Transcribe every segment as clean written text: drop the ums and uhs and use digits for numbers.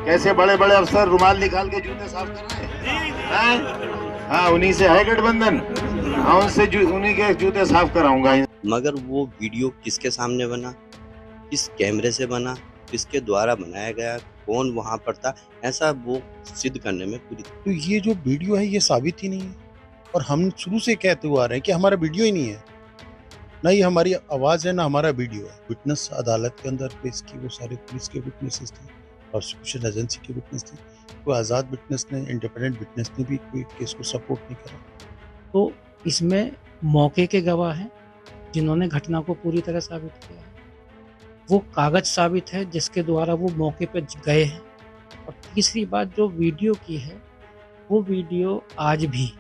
कैसे बड़े बड़े अफसर रुमाल निकाल के जूते साफ कर रहे हैं? हाँ, उन्हीं से है गठबंधन। हाँ, उन्हीं के जूते साफ कराऊंगा। मगर वो वीडियो किसके सामने बना, किस कैमरे से बना, किसके द्वारा बनाया गया, कौन वहाँ पर था, ऐसा वो सिद्ध करने में पूरी। तो ये जो वीडियो है ये साबित ही नहीं है, और हम शुरू से कहते हुए आ रहे हैं कि हमारा वीडियो ही नहीं है, ना ही हमारी आवाज़ है ना हमारा वीडियो है। विटनेस अदालत के अंदर पेश की, वो सारे पुलिस के विटनेसेस थे, प्रोसिक्यूशन एजेंसी के विटनेस थे। कोई आज़ाद विटनेस ने, इंडिपेंडेंट विटनेस ने भी कोई केस को सपोर्ट नहीं करा। तो इसमें मौके के गवाह हैं जिन्होंने घटना को पूरी तरह साबित किया है, वो कागज साबित है जिसके द्वारा वो मौके पर गए हैं, और तीसरी बात जो वीडियो की है वो वीडियो आज भी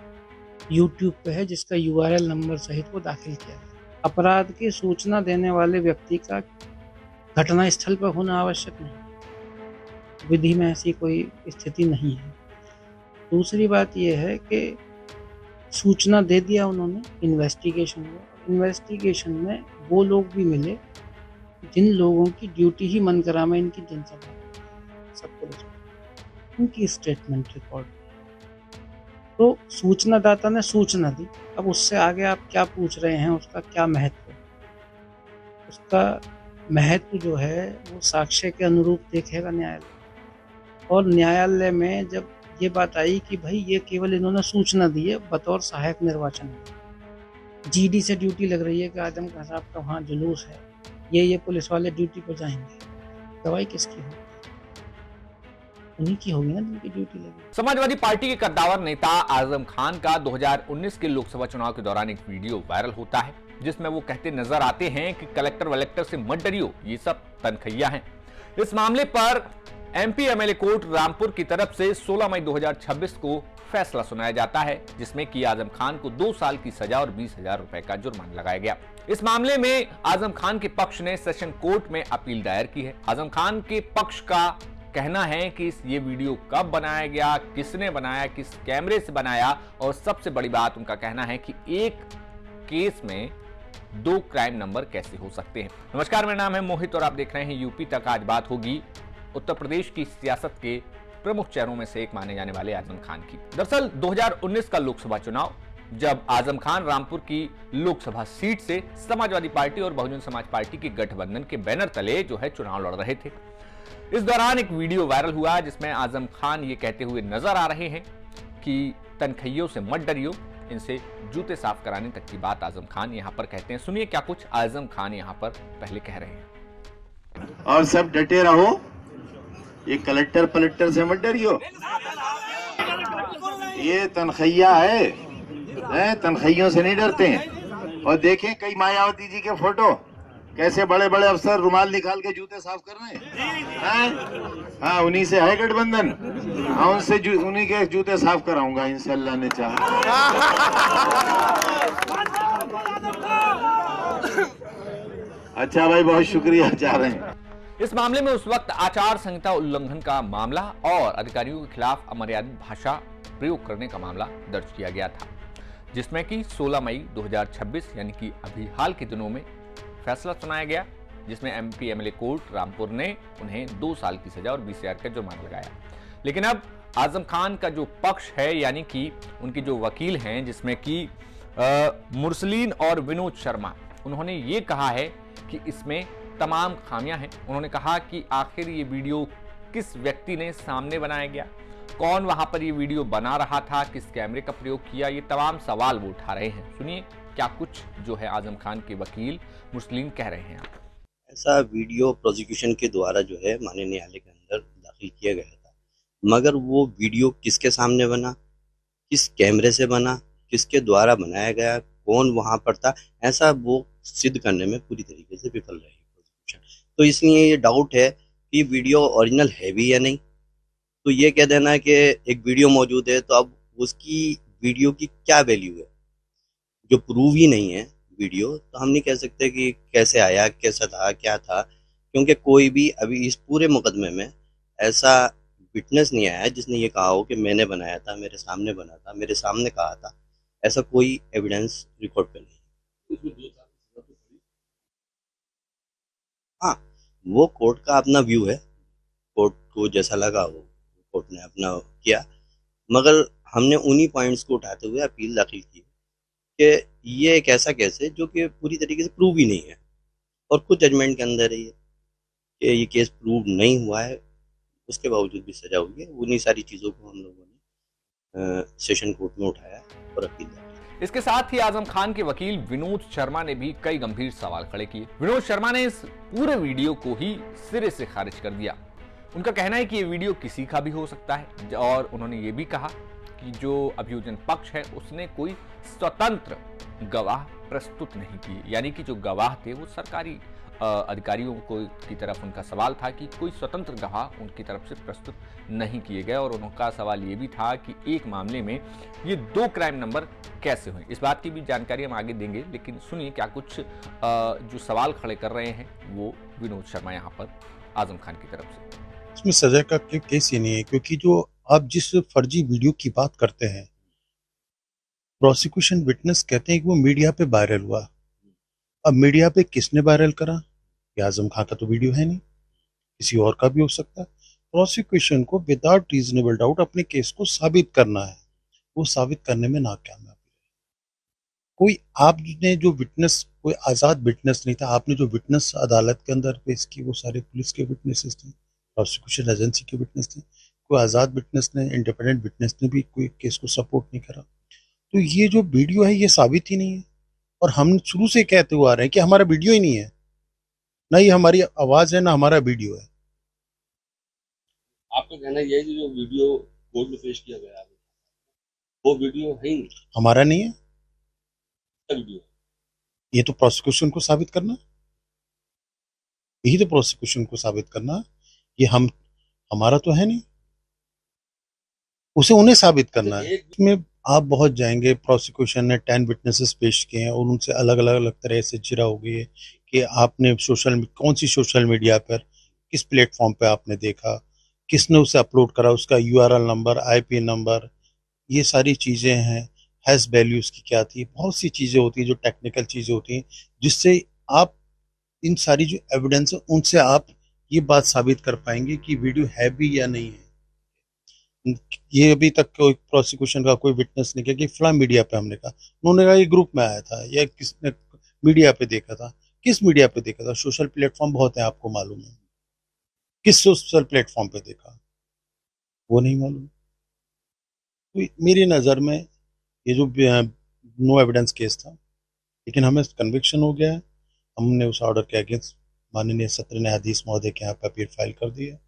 यूट्यूब पे है जिसका URL नंबर सहित वो दाखिल किया है। अपराध की सूचना देने वाले व्यक्ति का घटना स्थल पर होना आवश्यक नहीं, विधि में ऐसी कोई स्थिति नहीं है। दूसरी बात यह है कि सूचना दे दिया उन्होंने इन्वेस्टिगेशन में वो लोग भी मिले जिन लोगों की ड्यूटी ही मनकरा में इनकी जनसभा सब पुलिस, उनकी स्टेटमेंट रिकॉर्ड। तो सूचनादाता ने सूचना दी, अब उससे आगे आप क्या पूछ रहे हैं, उसका क्या महत्व है? उसका महत्व जो है वो साक्ष्य के अनुरूप देखेगा न्यायालय, और न्यायालय में जब ये बात आई कि भाई ये केवल इन्होंने सूचना दी है बतौर सहायक निर्वाचन, GD से ड्यूटी लग रही है कि आजम खान साहब का वहाँ जुलूस है, ये पुलिस वाले ड्यूटी पर जाएंगे, गवाही किसकी होगी? उन्हीं की होगी ना जिनकी ड्यूटी लगी। समाजवादी पार्टी के कद्दावर नेता आजम खान का 2019 के लोकसभा चुनाव के दौरान एक वीडियो वायरल होता है जिसमें वो कहते नजर आते हैं कि कलेक्टर वलेक्टर से मत डरियो, ये सब तनखैया हैं। इस मामले पर MP MLA कोर्ट रामपुर की तरफ से 16 मई 2026 को फैसला सुनाया जाता है जिसमें कि आजम खान को 2 साल की सजा और 20,000 रुपए का जुर्माना लगाया गया। इस मामले में आजम खान के पक्ष ने सेशन कोर्ट में अपील दायर की है। आजम खान के पक्ष का कहना है कि ये वीडियो कब बनाया गया, किसने बनाया, किस कैमरे से बनाया, और सबसे बड़ी बात उनका कहना है कि एक केस में 2 क्राइम नंबर कैसे हो सकते हैं। नमस्कार, मेरा नाम है मोहित और आप देख रहे हैं यूपी तक। आज बात होगी उत्तर प्रदेश की सियासत के प्रमुख चेहरों में से एक माने जाने वाले आजम खान की। दरअसल 2019 का लोकसभा चुनाव, जब आजम खान रामपुर की लोकसभा सीट से समाजवादी पार्टी और बहुजन समाज पार्टी के गठबंधन के बैनर तले जो है चुनाव लड़ रहे थे, इस दौरान एक वीडियो वायरल हुआ जिसमें आजम खान ये कहते हुए नजर आ रहे हैं कि तनखैयों से मत डरियो, इनसे जूते साफ कराने तक की बात आजम खान यहां पर कहते हैं। सुनिए क्या कुछ आजम खान यहां पर पहले कह रहे हैं। और सब डटे रहो, ये कलेक्टर पलेक्टर से मत डरियो, ये तनखैया है, तनखैयों से नहीं डरते हैं। और देखें कई मायावती जी के फोटो, कैसे बड़े बड़े अफसर रुमाल निकाल के जूते साफ कर रहे हैं? हाँ, उन्हीं से है गठबंधन। हाँ, उन्हीं के जूते साफ कराऊंगा इंशाअल्लाह ने चाहा। अच्छा भाई, बहुत शुक्रिया, जा रहे हैं। इस मामले में उस वक्त आचार संहिता उल्लंघन का मामला और अधिकारियों के खिलाफ अमर्यादित भाषा प्रयोग करने का मामला दर्ज किया गया था, जिसमें कि 16 मई 2026 यानी कि अभी हाल के दिनों में फैसला सुनाया गया, जिसमें MP MLA कोर्ट रामपुर ने उन्हें 2 साल की सजा और 20,000 का जुर्माना लगाया। लेकिन अब आजम खान का जो पक्ष है, यानी कि उनकी जो वकील हैं, जिसमें कि मुरसलीन और विनोद शर्मा, उन्होंने ये कहा है कि इसमें तमाम खामियां हैं। उन्होंने कहा कि आखिर ये वीडियो किस व्यक्ति ने सामने बनाया गया, कौन वहां पर ये वीडियो बना रहा था, किस कैमरे का प्रयोग किया, ये तमाम सवाल वो उठा रहे हैं। सुनिए क्या कुछ जो है आजम खान के वकील मुस्लिम कह रहे हैं। ऐसा वीडियो प्रोसिक्यूशन के द्वारा जो है माननीय न्यायालय के अंदर दाखिल किया गया था, मगर वो वीडियो किसके सामने बना, किस कैमरे से बना, किसके द्वारा बनाया गया, कौन वहां पर था, ऐसा वो सिद्ध करने में पूरी तरीके से विफल रही प्रोसिक्यूशन। तो इसलिए ये डाउट है कि वीडियो ओरिजिनल है भी या नहीं। तो ये कह देना कि एक वीडियो मौजूद है तो अब उसकी वीडियो की क्या वैल्यू है, जो प्रूव ही नहीं है वीडियो, तो हम नहीं कह सकते कि कैसे आया, कैसा था, क्या था, क्योंकि कोई भी अभी इस पूरे मुकदमे में ऐसा विटनेस नहीं आया जिसने ये कहा हो कि मैंने बनाया था, मेरे सामने बना था, मेरे सामने कहा था। ऐसा कोई एविडेंस रिकॉर्ड पे नहीं। हाँ, वो कोर्ट का अपना व्यू है, कोर्ट को जैसा लगा वो कोर्ट ने अपना किया, मगर हमने उन्हीं पॉइंट्स को उठाते हुए अपील दाखिल की कि ये एक ऐसा केस है जो कि पूरी तरीके से प्रूव ही नहीं है और खुद जजमेंट के अंदर है कि ये केस प्रूव नहीं हुआ है, उसके बावजूद भी सजा हुई है। उन्हीं सारी चीज़ों को हम लोगों ने सेशन कोर्ट में उठाया और अपील दाखिल। इसके साथ ही आजम खान के वकील विनोद शर्मा ने भी कई गंभीर सवाल खड़े किए। विनोद शर्मा ने इस पूरे वीडियो को ही सिरे से खारिज कर दिया। उनका कहना है कि ये वीडियो किसी का भी हो सकता है और उन्होंने ये भी कहा कि जो अभियोजन पक्ष है उसने कोई स्वतंत्र गवाह प्रस्तुत नहीं किए, यानी कि जो गवाह थे वो सरकारी अधिकारियों को की तरफ उनका सवाल था कि कोई स्वतंत्र गवाह उनकी तरफ से प्रस्तुत नहीं किए गए। और उनका सवाल ये भी था कि एक मामले में ये 2 क्राइम नंबर कैसे हुए। इस बात की भी जानकारी हम आगे देंगे, लेकिन सुनिए क्या कुछ जो सवाल खड़े कर रहे हैं वो विनोद शर्मा यहाँ पर आजम खान की तरफ से। इसमें सजा का केस ही नहीं है, क्योंकि जो आप जिस फर्जी वीडियो की बात करते हैं, प्रोसिक्यूशन विटनेस कहते हैं कि वो मीडिया पे वायरल हुआ। अब मीडिया पे किसने वायरल करा? ये आजम खान का तो वीडियो है नहीं, किसी और का भी हो सकता है। प्रोसिक्यूशन को विदाउट रीजनेबल डाउट अपने केस को साबित करना है, वो साबित करने में नाकामयाब है। कोई आपने जो विटनेस, कोई आज़ाद विटनेस नहीं था। आपने जो विटनेस अदालत के अंदर पेश की वो सारे पुलिस के विटनेसेस थे, प्रोसिक्यूशन एजेंसी के विटनेस थे। कोई आज़ाद विटनेस ने, इंडिपेंडेंट विटनेस ने भी कोई केस को सपोर्ट नहीं करा। तो ये जो वीडियो है ये साबित ही नहीं है। और हम शुरू से कहते हुए आ रहे हैं कि हमारा वीडियो ही नहीं है, ना ही हमारी आवाज है, ना हमारा वीडियो है। आपका कहना यह है कि जो वीडियो कोर्ट में पेश किया गया है वो वीडियो है ही नहीं, हमारा नहीं है। वीडियो ये तो प्रोसिक्यूशन को साबित करना, यही तो प्रोसिक्यूशन को साबित करना। ये हमारा तो है नहीं, उसे उन्हें साबित करना है। इसमें आप बहुत जाएंगे। प्रोसिक्यूशन ने 10 विटनेसेस पेश किए हैं और उनसे अलग अलग तरह से जिरा हो गई है कि आपने कौन सी सोशल मीडिया पर, किस प्लेटफॉर्म पे आपने देखा, किसने उसे अपलोड करा, उसका URL नंबर, IP नंबर, ये सारी चीज़ें हैं। हैश वैल्यूज की क्या थी, बहुत सी चीज़ें होती हैं जो टेक्निकल चीज़ें होती हैं, जिससे आप इन सारी जो एविडेंस है उनसे आप ये बात साबित कर पाएंगे कि वीडियो है भी या नहीं है। ये अभी तक कोई प्रोसिक्यूशन का कोई विटनेस नहीं किया कि फला मीडिया पे हमने कहा। उन्होंने कहा ये ग्रुप में आया था या किसने मीडिया पे देखा था। किस मीडिया पे देखा था? सोशल प्लेटफॉर्म बहुत है, आपको मालूम है। किस सोशल प्लेटफॉर्म पे देखा वो नहीं मालूम। तो मेरी नज़र में ये जो नो एविडेंस केस था, लेकिन हमें कन्विक्शन हो गया है। हमने उस ऑर्डर के अगेंस्ट माननीय सत्र न्यायाधीश महोदय के यहाँ पे अपील फाइल कर दी है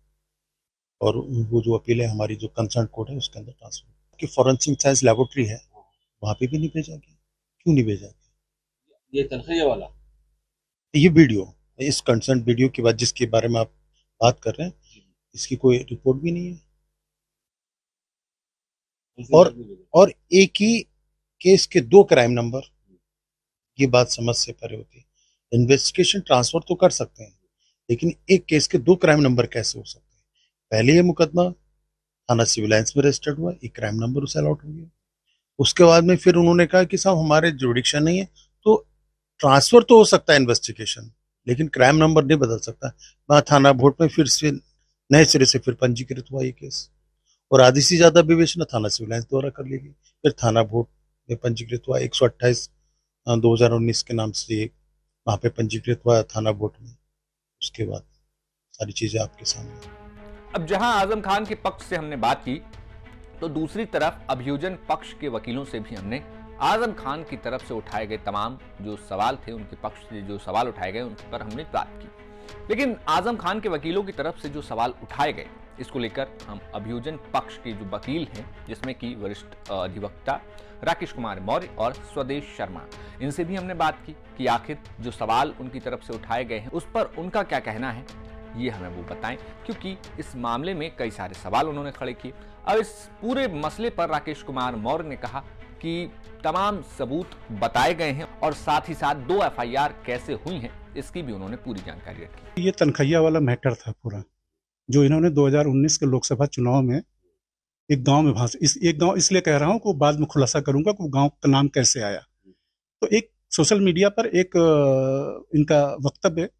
और वो जो अपील है हमारी जो कंसर्न कोर्ट है उसके अंदर ट्रांसफर की। फॉरेंसिक साइंस लेबोरेटरी है, वहाँ पे भी नहीं भेजा गया। क्यों नहीं भेजा गया? ये तनख्वाह वाला ये वीडियो, इस कंसर्न वीडियो के बाद जिसके बारे में आप बात कर रहे हैं, इसकी कोई रिपोर्ट भी नहीं है। और एक ही केस के 2 क्राइम नंबर, ये बात समझ से परे होती है। इन्वेस्टिगेशन ट्रांसफर तो कर सकते हैं, लेकिन एक केस के 2 क्राइम नंबर कैसे हो सकते हैं? पहले ये मुकदमा थाना सिविल लाइंस में रजिस्टर्ड हुआ, एक क्राइम नंबर उसे अलॉट हो गया। उसके बाद में फिर उन्होंने कहा कि साहब हमारे जुडिक्शन नहीं है, तो ट्रांसफर तो हो सकता है इन्वेस्टिगेशन, लेकिन क्राइम नंबर नहीं बदल सकता। वहाँ थाना भोट में फिर से नए सिरे से फिर पंजीकृत हुआ ये केस, और आधी से ज्यादा विवेचना थाना सिविल लाइंस द्वारा कर ली गई। फिर थाना भोट में पंजीकृत हुआ 128/2019 के नाम से वहाँ पे पंजीकृत हुआ थाना भोट में। उसके बाद सारी चीजें आपके सामने। अब जहां आजम खान के पक्ष से हमने बात की, तो दूसरी तरफ अभियोजन पक्ष के वकीलों से भी हमने आजम खान की तरफ से उठाए गए तमाम जो सवाल थे, उनके पक्ष से जो सवाल उठाए गए उन पर हमने बात की। लेकिन आजम खान के वकीलों की तरफ से जो सवाल उठाए गए, इसको लेकर हम अभियोजन पक्ष के जो वकील हैं, जिसमें कि वरिष्ठ अधिवक्ता राकेश कुमार मौर्य और स्वदेश शर्मा, इनसे भी हमने बात की कि आखिर जो सवाल उनकी तरफ से उठाए गए हैं उस पर उनका क्या कहना है, ये हमें वो बताएं, क्योंकि इस मामले में कई सारे सवाल उन्होंने खड़े किए। अब इस पूरे मसले पर राकेश कुमार मौर्य ने कहा कि तमाम सबूत बताए गए हैं और साथ ही साथ 2 FIR कैसे हुई हैं, इसकी भी उन्होंने पूरी जानकारी रखी। ये तनख्वाह वाला मैटर था पूरा, जो इन्होंने 2019 के लोकसभा चुनाव में एक गांव में एक गांव इसलिए कह रहा हूं कि बाद में खुलासा करूंगा कि गांव का नाम कैसे आया। तो एक सोशल मीडिया पर एक इनका वक्तव्य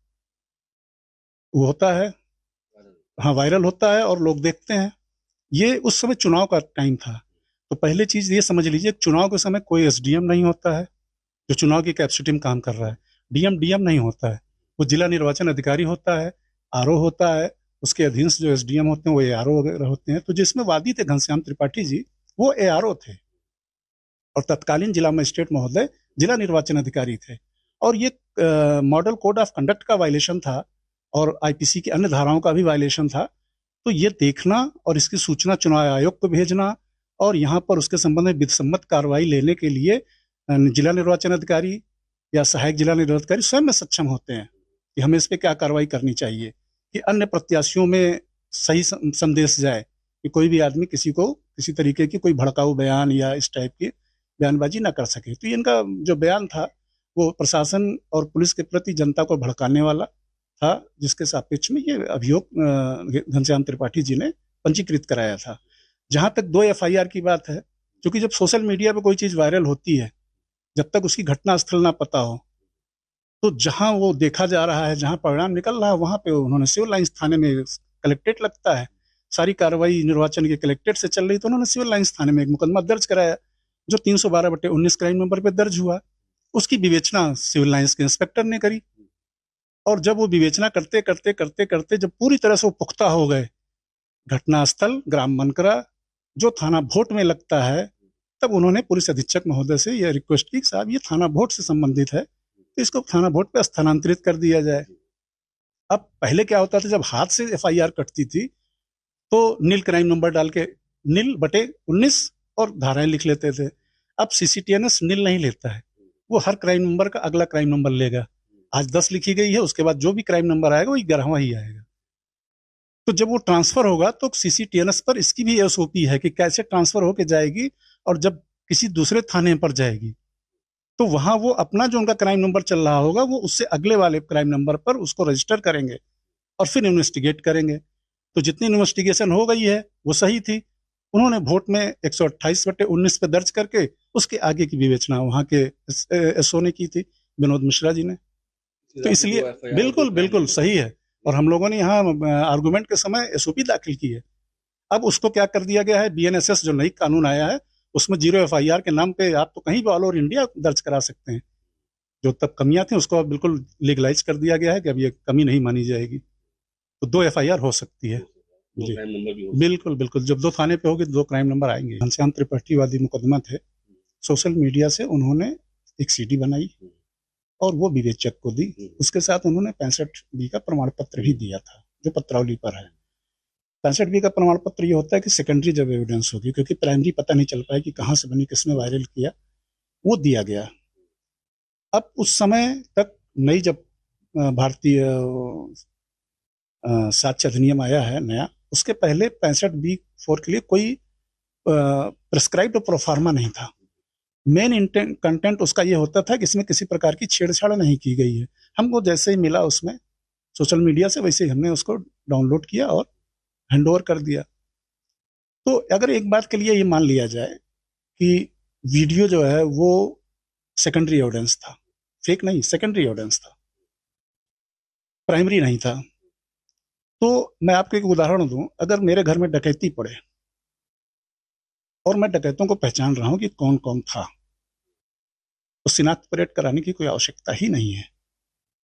वो होता है, हाँ वायरल होता है और लोग देखते हैं। ये उस समय चुनाव का टाइम था, तो पहले चीज ये समझ लीजिए, चुनाव के समय कोई एसडीएम नहीं होता है जो चुनाव की कैपेसिटी में काम कर रहा है। डीएम नहीं होता है, वो जिला निर्वाचन अधिकारी होता है, आरओ होता है, उसके अधीन से जो एसडीएम होते हैं वो एआरओ वगैरह होते हैं। तो जिसमें वादी थे घनश्याम त्रिपाठी जी, वो एआरओ थे और तत्कालीन जिला मजिस्ट्रेट महोदय जिला निर्वाचन अधिकारी थे। और ये मॉडल कोड ऑफ कंडक्ट का वायलेशन था और आईपीसी की अन्य धाराओं का भी वायलेशन था। तो ये देखना और इसकी सूचना चुनाव आयोग को भेजना और यहाँ पर उसके संबंध में विधिसम्मत कार्रवाई लेने के लिए जिला निर्वाचन अधिकारी या सहायक जिला निर्वाचन अधिकारी स्वयं में सक्षम होते हैं कि हमें इस पे क्या कार्रवाई करनी चाहिए कि अन्य प्रत्याशियों में सही संदेश जाए कि कोई भी आदमी किसी को किसी तरीके की कोई भड़काऊ बयान या इस टाइप की बयानबाजी ना कर सके। तो इनका जो बयान था वो प्रशासन और पुलिस के प्रति जनता को भड़काने वाला था, जिसके सापेक्ष में ये अभियोग घनश्याम त्रिपाठी जी ने पंजीकृत कराया था। जहां तक 2 एफआईआर की बात है, क्योंकि जब सोशल मीडिया पे कोई चीज वायरल होती है, जब तक उसकी घटना स्थल ना पता हो, तो जहां वो देखा जा रहा है, जहां परिणाम निकल रहा है, वहां पे उन्होंने सिविल लाइंस थाने में, कलेक्ट्रेट लगता है, सारी कार्रवाई निर्वाचन के कलेक्ट्रेट से चल रही, तो उन्होंने सिविल लाइंस थाने में एक मुकदमा दर्ज कराया जो 312/19 क्राइम नंबर पे दर्ज हुआ। उसकी विवेचना सिविल लाइंस के इंस्पेक्टर ने करी और जब वो विवेचना करते करते करते करते जब पूरी तरह से वो पुख्ता हो गए, घटनास्थल ग्राम मनकरा जो थाना भोट में लगता है, तब उन्होंने पुलिस अधीक्षक महोदय से यह रिक्वेस्ट की, साहब ये थाना भोट से संबंधित है तो इसको थाना भोट पे स्थानांतरित कर दिया जाए। अब पहले क्या होता था, जब हाथ से एफआईआर कटती थी तो नील क्राइम नंबर डाल के 0/19 और धाराएं लिख लेते थे। अब सीसीटीएनएस नील नहीं लेता है, वो हर क्राइम नंबर का अगला क्राइम नंबर लेगा। आज 10 लिखी गई है, उसके बाद जो भी क्राइम नंबर आएगा वो 11वां ही आएगा। तो जब वो ट्रांसफर होगा तो सीसीटीएनएस पर इसकी भी एसओपी है कि कैसे ट्रांसफर होके जाएगी और जब किसी दूसरे थाने पर जाएगी तो वहां वो अपना जो उनका क्राइम नंबर चल रहा होगा वो उससे अगले वाले क्राइम नंबर पर उसको रजिस्टर करेंगे और फिर इन्वेस्टिगेट करेंगे। तो जितनी इन्वेस्टिगेशन हो गई है वो सही थी। उन्होंने वोट में 128/19 पे दर्ज करके उसके आगे की विवेचना वहां के एसओ ने की थी, विनोद मिश्रा जी ने। तो इसलिए बिल्कुल सही है। और हम लोगों ने यहाँ आर्गुमेंट के समय एसओपी दाखिल की है। अब उसको क्या कर दिया गया है, बीएनएसएस जो नई कानून आया है उसमें 0 एफआईआर के नाम पे आप तो कहीं भी ऑल ओवर इंडिया दर्ज करा सकते हैं। जो तब कमियां थी उसको अब बिल्कुल लीगलाइज कर दिया गया है कि अब ये कमी नहीं मानी जाएगी, तो 2 एफआईआर हो सकती है। जी बिल्कुल, जब 2 थाने पे होगी तो 2 क्राइम नंबर आएंगे। घनश्याम त्रिपाठी वादी मुकदमा थे, सोशल मीडिया से उन्होंने एक सीडी बनाई और वो विवेचक को दी। उसके साथ उन्होंने 65B का प्रमाण पत्र भी दिया था जो पत्रावली पर है। 65B का प्रमाण पत्र ये होता है कि सेकेंडरी जब एविडेंस होगी, क्योंकि प्राइमरी पता नहीं चल पाया कि कहाँ से बनी, किसने वायरल किया, वो दिया गया। अब उस समय तक नई जब भारतीय साक्ष्य अधिनियम आया है नया, उसके पहले 65B4 के लिए कोई प्रिस्क्राइब्ड प्रोफार्मा नहीं था। मेन कंटेंट उसका ये होता था कि इसमें किसी प्रकार की छेड़छाड़ नहीं की गई है। हमको जैसे ही मिला उसमें सोशल मीडिया से, वैसे ही हमने उसको डाउनलोड किया और हैंडओवर कर दिया। तो अगर एक बात के लिए ये मान लिया जाए कि वीडियो जो है वो सेकेंडरी एविडेंस था, फेक नहीं, सेकेंडरी एविडेंस था, प्राइमरी नहीं था, तो मैं आपको एक उदाहरण दूं। अगर मेरे घर में डकैती पड़े और मैं डकैतों को पहचान रहा हूं कि कौन कौन था, तो शिनाख्त परेड कराने की कोई आवश्यकता ही नहीं है।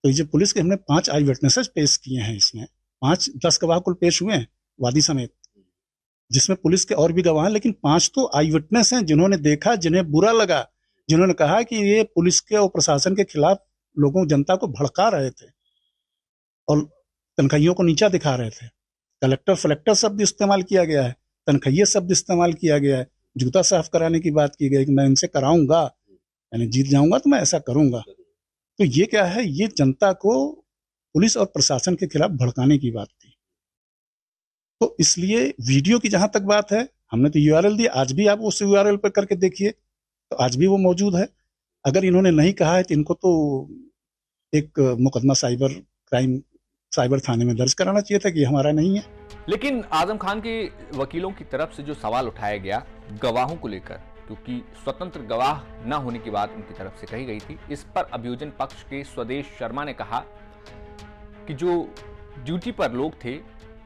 तो ये पुलिस के हमने 5 आई विटनेसेस पेश किए हैं, इसमें 5-10 गवाह कुल पेश हुए हैं वादी समेत, जिसमें पुलिस के और भी गवाह हैं, लेकिन 5 तो आई विटनेस हैं जिन्होंने देखा, जिन्हें बुरा लगा, जिन्होंने कहा कि ये पुलिस के और प्रशासन के खिलाफ लोगों, जनता को भड़का रहे थे और तनख्वाहियों को नीचा दिखा रहे थे। कलेक्टर फलेक्टर शब्द इस्तेमाल किया गया है, तनख्वाही शब्द इस्तेमाल किया गया है, जूता साफ कराने की बात की गई कि मैं इनसे कराऊंगा, यानी जीत जाऊंगा तो मैं ऐसा करूंगा। तो ये क्या है, ये जनता को पुलिस और प्रशासन के खिलाफ भड़काने की बात थी। तो इसलिए वीडियो की जहां तक बात है, हमने तो यूआरएल दी, आज भी आप उस यूआरएल पर करके देखिए तो आज भी वो मौजूद है। अगर इन्होंने नहीं कहा है तो इनको तो एक मुकदमा साइबर थाने में दर्ज कराना चाहिए था कि हमारा नहीं है। लेकिन आजम खान के वकीलों की तरफ से जो सवाल उठाया गया गवाहों को लेकर, क्योंकि स्वतंत्र गवाह न होने की बात उनकी तरफ से कही गई थी, इस पर अभियोजन पक्ष के स्वदेश शर्मा ने कहा कि जो ड्यूटी पर लोग थे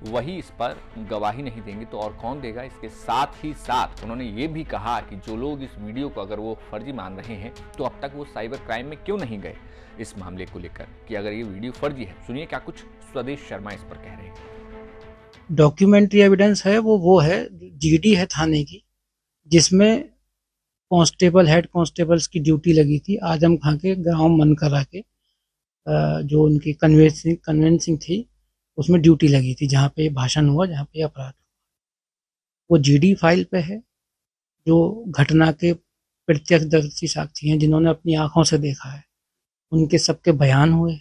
वही इस पर गवाही नहीं देंगे तो और कौन देगा। इसके साथ ही साथ उन्होंने ये भी कहा कि जो लोग इस वीडियो को अगर वो फर्जी मान रहे हैं तो अब तक वो साइबर क्राइम में क्यों नहीं गए इस मामले को लेकर कि अगर ये वीडियो फर्जी है। सुनिए क्या कुछ स्वदेश शर्मा इस पर कह रहे हैं। डॉक्यूमेंट्री एविडेंस है वो है, जीडी है थाने की, जिसमें कांस्टेबल, हेड कांस्टेबल्स की ड्यूटी लगी थी आजम खां के गांव मनकरा के, जो उनकी कन्वेंसिंग थी उसमें ड्यूटी लगी थी, जहाँ पे भाषण हुआ, जहाँ पे अपराध हुआ। वो जीडी फाइल पे है। जो घटना के प्रत्यक्षदर्शी साक्षी हैं जिन्होंने अपनी आंखों से देखा है, उनके सबके बयान हुए।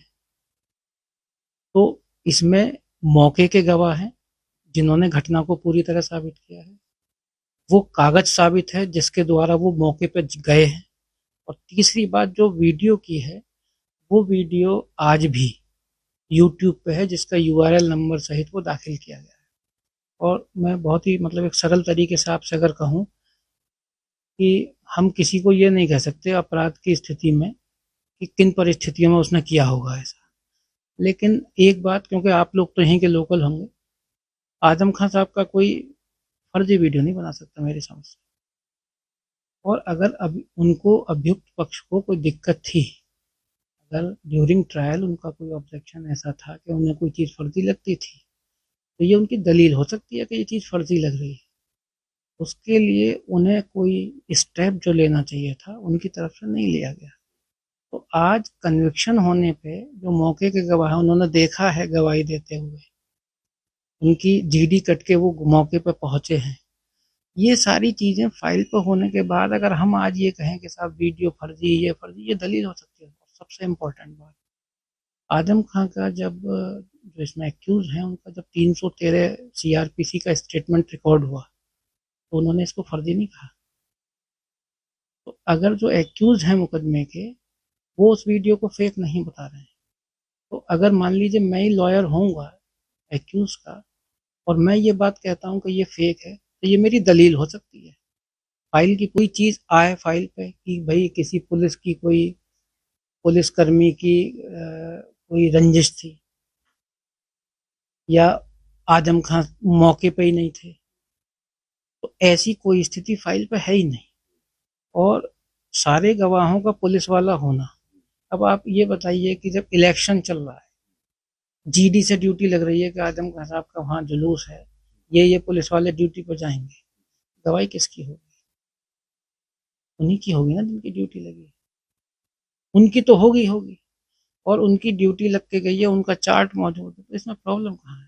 तो इसमें मौके के गवाह हैं जिन्होंने घटना को पूरी तरह साबित किया है। वो कागज साबित है जिसके द्वारा वो मौके पर गए हैं। और तीसरी बात जो वीडियो की है, वो वीडियो आज भी YouTube पे है, जिसका URL नंबर सहित वो दाखिल किया गया है। और मैं बहुत ही एक सरल तरीके से आपसे अगर कहूँ कि हम किसी को ये नहीं कह सकते अपराध की स्थिति में कि किन परिस्थितियों में उसने किया होगा ऐसा। लेकिन एक बात, क्योंकि आप लोग तो यहीं के लोकल होंगे, आजम खान साहब का कोई फर्जी वीडियो नहीं बना सकता मेरी समझ से। और अगर उनको अभियुक्त पक्ष को कोई दिक्कत थी, अगर ड्यूरिंग ट्रायल उनका कोई ऑब्जेक्शन ऐसा था कि उन्हें कोई चीज़ फर्जी लगती थी, तो ये उनकी दलील हो सकती है कि ये चीज़ फर्जी लग रही है। उसके लिए उन्हें कोई स्टेप जो लेना चाहिए था उनकी तरफ से नहीं लिया गया। तो आज कन्विक्शन होने पे जो मौके के गवाह हैं, उन्होंने देखा है गवाही देते हुए, उनकी जीडी कट के वो मौके पे पहुंचे हैं। ये सारी चीज़ें फाइल पर होने के बाद अगर हम आज ये कहें कि साहब वीडियो फर्जी, ये फर्जी, ये दलील हो सकती है। सबसे इम्पोर्टेंट बात, आजम खां का जब, जो इसमें एक्यूज हैं, उनका जब 313 CRPC का स्टेटमेंट रिकॉर्ड हुआ तो उन्होंने इसको फर्जी नहीं कहा। तो अगर जो एक्यूज हैं मुकदमे के, वो उस वीडियो को फेक नहीं बता रहे हैं, तो अगर मान लीजिए मैं ही लॉयर होऊंगा एक्यूज का और मैं ये बात कहता हूँ कि ये फेक है, तो ये मेरी दलील हो सकती है। फाइल की कोई चीज़ आए फाइल पे कि भाई किसी पुलिसकर्मी की कोई रंजिश थी, या आजम खान मौके पे ही नहीं थे, तो ऐसी कोई स्थिति फाइल पे है ही नहीं। और सारे गवाहों का पुलिस वाला होना, अब आप ये बताइए कि जब इलेक्शन चल रहा है, जीडी से ड्यूटी लग रही है कि आजम खान साहब का वहाँ जुलूस है, ये पुलिस वाले ड्यूटी पर जाएंगे, गवाही किसकी होगी? उन्हीं की होगी ना जिनकी ड्यूटी लगी है। उनकी तो होगी और उनकी ड्यूटी लग के गई है, उनका चार्ट मौजूद है, तो इसमें प्रॉब्लम कहाँ है?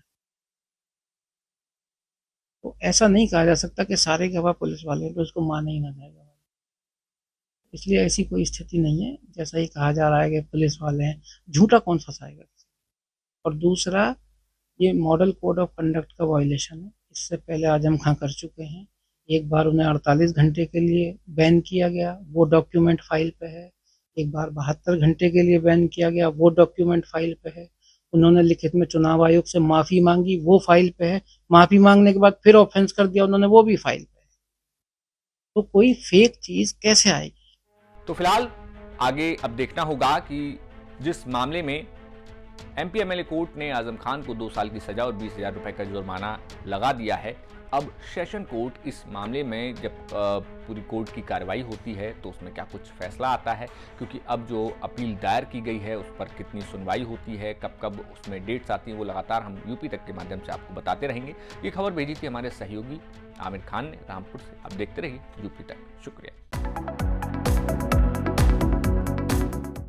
तो ऐसा नहीं कहा जा सकता कि सारे गवाह पुलिस वाले हैं तो उसको माना ही ना जाएगा। इसलिए ऐसी कोई स्थिति नहीं है। जैसा ही कहा जा रहा है कि पुलिस वाले हैं, झूठा कौन फंसाएगा? और दूसरा, ये मॉडल कोड ऑफ कंडक्ट का वायलेशन है। इससे पहले आजम खां कर चुके हैं। एक बार उन्हें 48 घंटे के लिए बैन किया गया, वो डॉक्यूमेंट फाइल पे है। एक बार 72 घंटे के लिए बैन किया गया, वो डॉक्यूमेंट फाइल पे है। उन्होंने लिखित में चुनाव आयोग से माफ़ी मांगी, वो फाइल पे है। माफ़ी मांगने के बाद फिर ऑफेंस कर दिया उन्होंने, वो भी फाइल पे है। तो कोई फेक चीज़ कैसे आएगी? तो फिलहाल आगे अब देखना होगा कि जिस मामले में MP MLA कोर्ट ने आजम खान को 2 साल की सजा और 20,000 रुपए का जुर्माना लगा दिया है, अब सेशन कोर्ट इस मामले में जब पूरी कोर्ट की कार्रवाई होती है तो उसमें क्या कुछ फैसला आता है, क्योंकि अब जो अपील दायर की गई है उस पर कितनी सुनवाई होती है, कब कब उसमें डेट्स आती हैं, वो लगातार हम यूपी तक के माध्यम से आपको बताते रहेंगे। ये खबर भेजी थी हमारे सहयोगी आमिर खान ने रामपुर से। आप देखते रहिए यूपी तक। शुक्रिया।